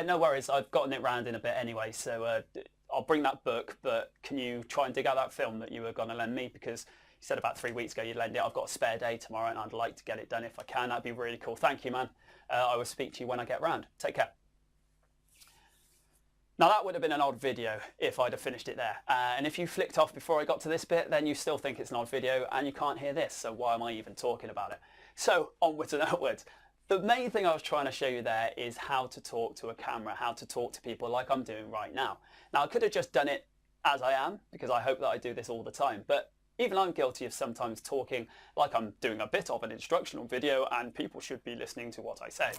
yeah, no worries. I've gotten it round in a bit anyway, so I'll bring that book, but can you try and dig out that film that you were going to lend me? Because you said about 3 weeks ago you'd lend it. I've got a spare day tomorrow and I'd like to get it done if I can. That'd be really cool. Thank you, man. I will speak to you when I get round. Take care. Now that would have been an odd video if I'd have finished it there. And if you flicked off before I got to this bit, then you still think it's an odd video and you can't hear this. So why am I even talking about it? So onwards and outwards. The main thing I was trying to show you there is how to talk to a camera, how to talk to people like I'm doing right now. Now I could have just done it as I am, because I hope that I do this all the time, but even I'm guilty of sometimes talking like I'm doing a bit of an instructional video and people should be listening to what I say.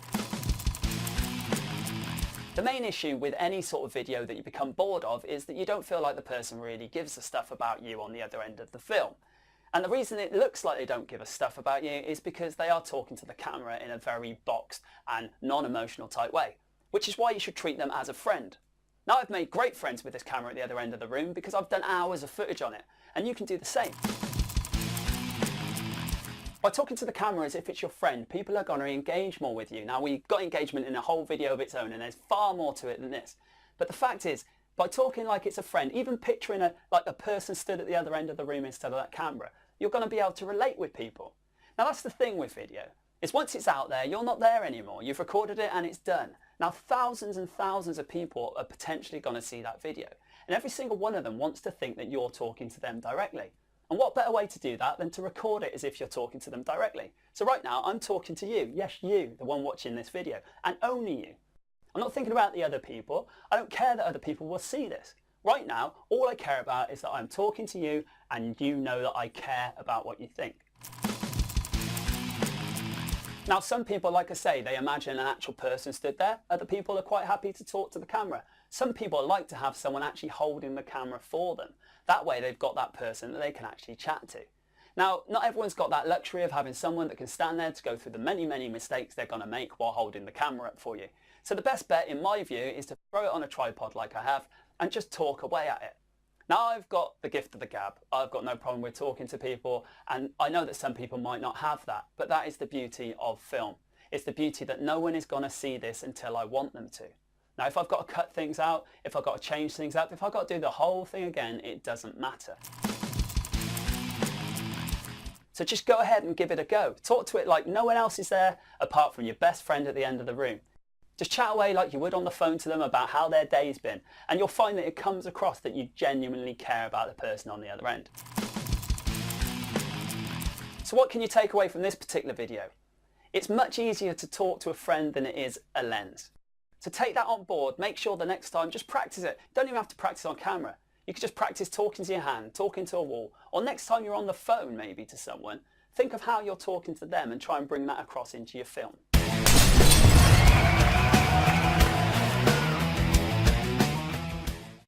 The main issue with any sort of video that you become bored of is that you don't feel like the person really gives a stuff about you on the other end of the film. And the reason it looks like they don't give a stuff about you is because they are talking to the camera in a very boxed and non-emotional type way, which is why you should treat them as a friend. Now I've made great friends with this camera at the other end of the room because I've done hours of footage on it, and you can do the same. By talking to the camera as if it's your friend, people are going to engage more with you. Now we've got engagement in a whole video of its own and there's far more to it than this. But the fact is, by talking like it's a friend, even picturing like a person stood at the other end of the room instead of that camera, you're going to be able to relate with people. Now that's the thing with video, is once it's out there, you're not there anymore. You've recorded it and it's done. Now thousands and thousands of people are potentially going to see that video. And every single one of them wants to think that you're talking to them directly. And what better way to do that than to record it as if you're talking to them directly. So right now I'm talking to you, yes you, the one watching this video, and only you. I'm not thinking about the other people. I don't care that other people will see this. Right now, all I care about is that I'm talking to you and you know that I care about what you think. Now some people, like I say, they imagine an actual person stood there. Other people are quite happy to talk to the camera. Some people like to have someone actually holding the camera for them. That way they've got that person that they can actually chat to. Now, not everyone's got that luxury of having someone that can stand there to go through the many, many mistakes they're going to make while holding the camera up for you. So the best bet, in my view, is to throw it on a tripod like I have and just talk away at it. Now I've got the gift of the gab. I've got no problem with talking to people, and I know that some people might not have that, but that is the beauty of film. It's the beauty that no one is going to see this until I want them to. Now if I've got to cut things out, if I've got to change things up, if I've got to do the whole thing again, it doesn't matter. So just go ahead and give it a go. Talk to it like no one else is there apart from your best friend at the end of the room. Just chat away like you would on the phone to them about how their day's been, and you'll find that it comes across that you genuinely care about the person on the other end. So what can you take away from this particular video? It's much easier to talk to a friend than it is a lens. So take that on board, make sure the next time, just practice it. Don't even have to practice on camera. You could just practice talking to your hand, talking to a wall, or next time you're on the phone maybe to someone, think of how you're talking to them and try and bring that across into your film.